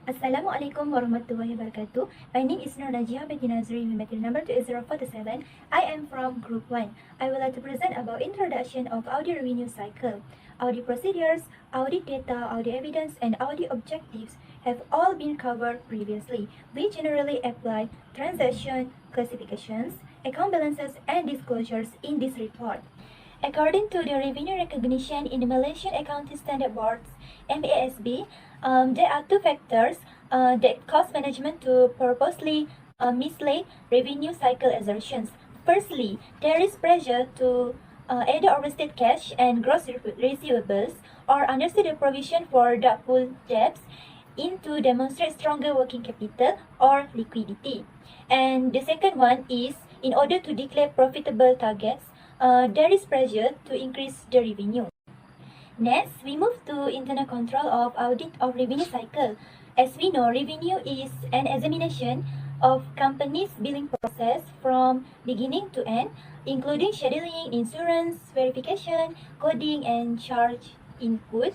Assalamualaikum warahmatullahi wabarakatuh. My name is Nur Najia binti Nazri, material number 20447. I am from Group 1. I would like to present about introduction of audit revenue cycle. Audit procedures, audit data, audit evidence, and audit objectives have all been covered previously. We generally apply transaction classifications, account balances, and disclosures in this report. According to the revenue recognition in the Malaysian Accounting Standard Board's MASB, there are two factors that cause management to purposely mislead revenue cycle assertions. Firstly, there is pressure to either overstate cash and gross receivables or understate the provision for doubtful debts in to demonstrate stronger working capital or liquidity. And the second one is in order to declare profitable targets, there is pressure to increase the revenue. Next, we move to internal control of audit of revenue cycle. As we know, revenue is an examination of company's billing process from beginning to end, including scheduling, insurance, verification, coding, and charge input.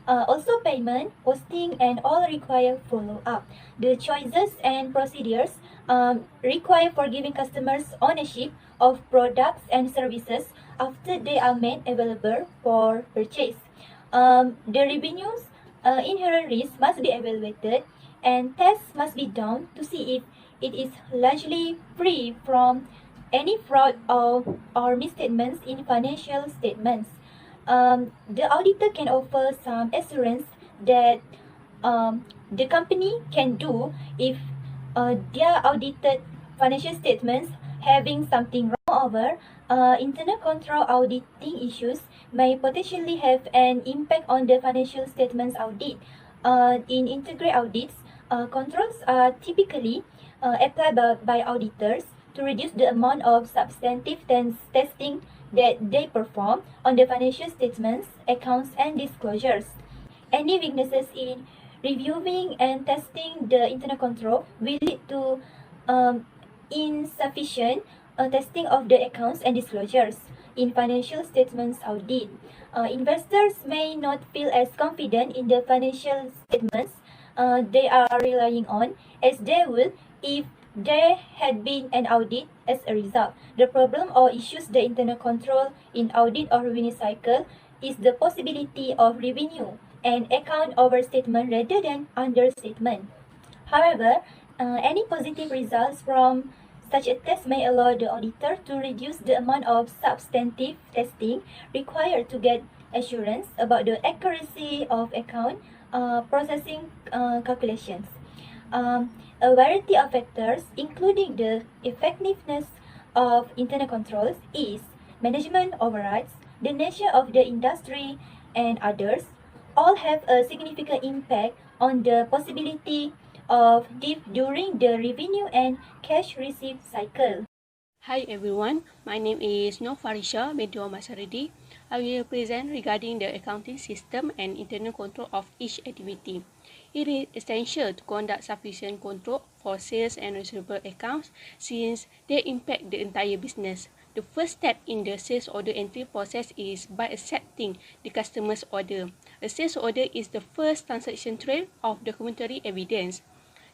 Also payment, posting, and all require follow-up. The choices and procedures require for giving customers ownership of products and services after they are made available for purchase. The revenues inherent risk must be evaluated and tests must be done to see if it is largely free from any fraud or misstatements in financial statements. The auditor can offer some assurance that the company can do if their audited financial statements having something wrong over. Internal control auditing issues may potentially have an impact on the financial statements audit. In integrated audits, controls are typically applied by auditors to reduce the amount of substantive testing that they perform on the financial statements, accounts, and disclosures. Any weaknesses in reviewing and testing the internal control will lead to insufficient testing of the accounts and disclosures in financial statements audit. Investors may not feel as confident in the financial statements they are relying on as they would if there had been an audit as a result. The problem or issues the internal control in audit or revenue cycle is the possibility of revenue and account overstatement rather than understatement. However, any positive results from such a test may allow the auditor to reduce the amount of substantive testing required to get assurance about the accuracy of account processing calculations. A variety of factors, including the effectiveness of internal controls, is management overrides, the nature of the industry, and others, all have a significant impact on the possibility of dip during the revenue and cash receipt cycle. Hi everyone, my name is Noh Farisha binti Masaridi. I will present regarding the accounting system and internal control of each activity. It is essential to conduct sufficient control for sales and receivable accounts since they impact the entire business. The first step in the sales order entry process is by accepting the customer's order. A sales order is the first transaction trail of documentary evidence.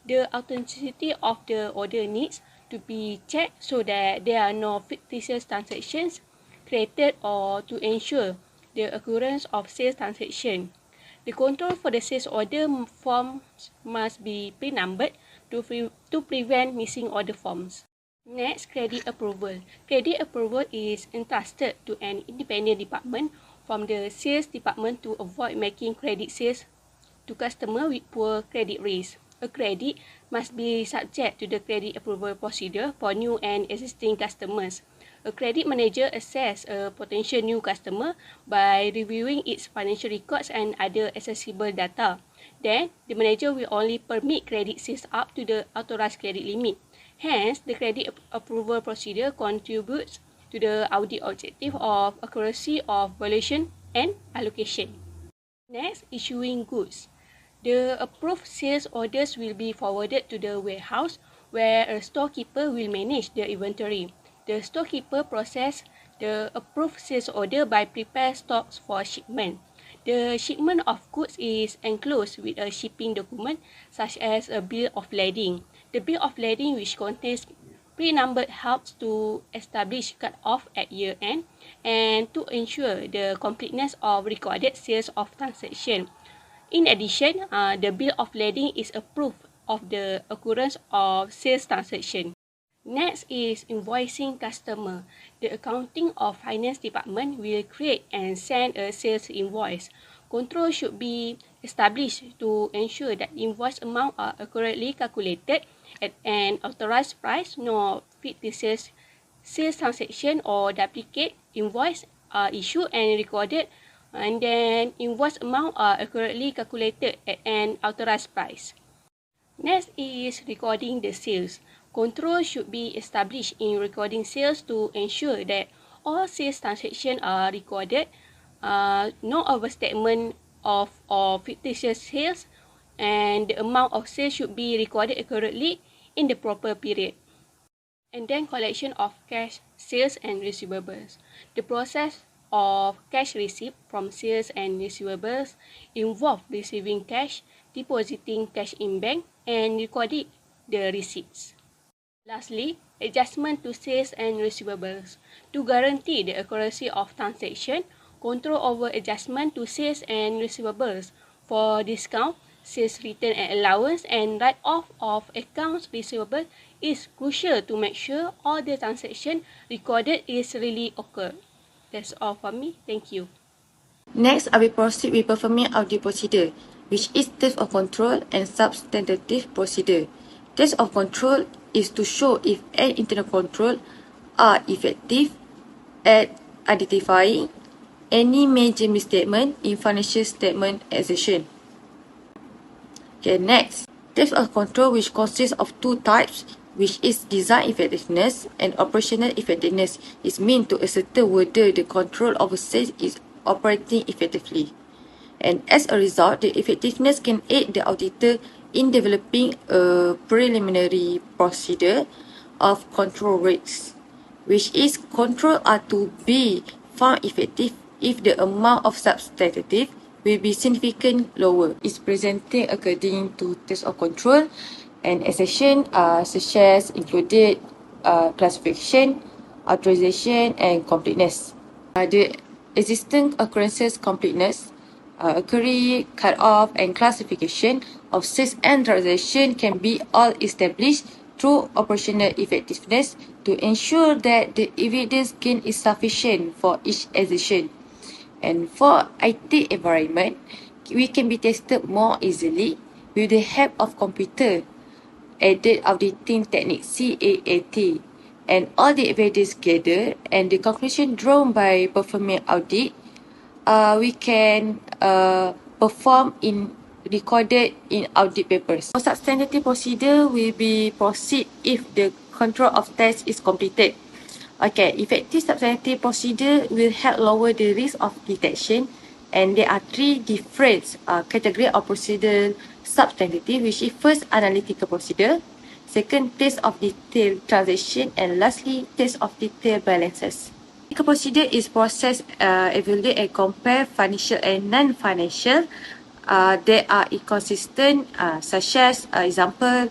The authenticity of the order needs to be checked so that there are no fictitious transactions created or to ensure the occurrence of sales transaction. The control for the sales order forms must be pre-numbered to prevent missing order forms. Next, credit approval. Credit approval is entrusted to an independent department from the sales department to avoid making credit sales to customers with poor credit risk. A credit must be subject to the credit approval procedure for new and existing customers. A credit manager assesses a potential new customer by reviewing its financial records and other accessible data. Then, the manager will only permit credit sales up to the authorized credit limit. Hence, the credit approval procedure contributes to the audit objective of accuracy of valuation and allocation. Next, issuing goods. The approved sales orders will be forwarded to the warehouse where a storekeeper will manage the inventory. The storekeeper processes the approved sales order by prepare stocks for shipment. The shipment of goods is enclosed with a shipping document such as a bill of lading. The bill of lading, which contains pre-numbered, helps to establish cut-off at year-end and to ensure the completeness of recorded sales of transaction. In addition, the bill of lading is a proof of the occurrence of sales transaction. Next is invoicing customer. The accounting or finance department will create and send a sales invoice. Control should be established to ensure that invoice amounts are accurately calculated at an authorized price, no fictitious sales transaction or duplicate invoice are issued and recorded, and then invoice amount are accurately calculated at an authorized price. Next is recording the sales. Control should be established in recording sales to ensure that all sales transactions are recorded, no overstatement of or fictitious sales, and the amount of sales should be recorded accurately in the proper period. And then collection of cash, sales and receivables. The process of cash receipt from sales and receivables involve receiving cash, depositing cash in bank, and recording the receipts. Lastly, adjustment to sales and receivables. To guarantee the accuracy of transaction, control over adjustment to sales and receivables for discount, sales return and allowance, and write-off of accounts receivable is crucial to make sure all the transaction recorded is really occurred. That's all for me. Thank you. Next, I will proceed with performing audit procedure, which is test of control and substantive procedure. Test of control is to show if any internal control are effective at identifying any major misstatement in financial statement exertion. Okay, next, test of control, which consists of two types, which is design effectiveness and operational effectiveness, is meant to ascertain whether the control over sales is operating effectively. And as a result, the effectiveness can aid the auditor in developing a preliminary procedure of control rates, which is control are to be found effective if the amount of substantive will be significantly lower. Is presented according to test of control, and exception such as included classification, authorization, and completeness. The existing occurrences completeness, query, cut-off, and classification of sales and transaction can be all established through operational effectiveness to ensure that the evidence gain is sufficient for each exertion. And for IT environment, we can be tested more easily with the help of computer-aided auditing technique CAAT, and all the evidence gathered and the conclusion drawn by performing audit, we can perform in recorded in audit papers. For substantive procedure will be proceed if the control of test is completed. Okay, effective substantive procedure will help lower the risk of detection, and there are three different categories of procedure substantive, which is first analytical procedure, second test of detailed transaction, and lastly test of detailed balances. Analytical procedure is process evaluate and compare financial and non-financial. They are inconsistent, such as example,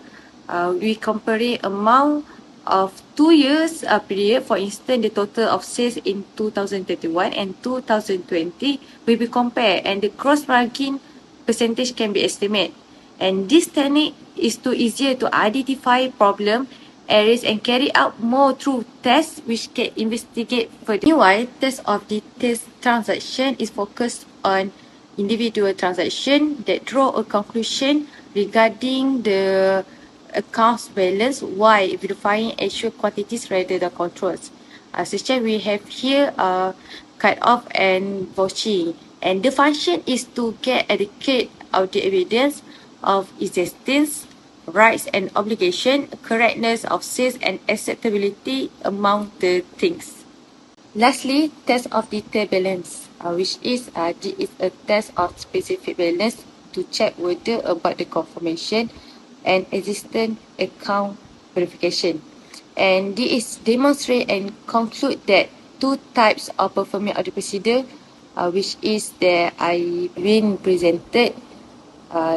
we compare amount of 2 years period. For instance, the total of sales in 2021 and 2020 will be compared, and the gross margin percentage can be estimated. And this technique is too easier to identify problem areas and carry out more through tests which can investigate further. Meanwhile, test of detailed transaction is focused on individual transaction that draw a conclusion regarding the accounts balance while verifying actual quantities rather than controls. Such as we have here cut-off and vouching, and the function is to get adequate audit evidence of existence, rights and obligation, correctness of sales, and acceptability among the things. Lastly, test of detailed balance, which is a test of specific balance to check whether about the confirmation and existent account verification. And this is demonstrate and conclude that two types of performing audit procedure which is that I been presented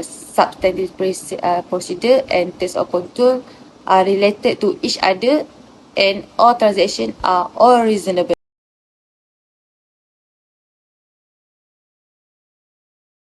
substantive procedure and test of control are related to each other and all transactions are all reasonable.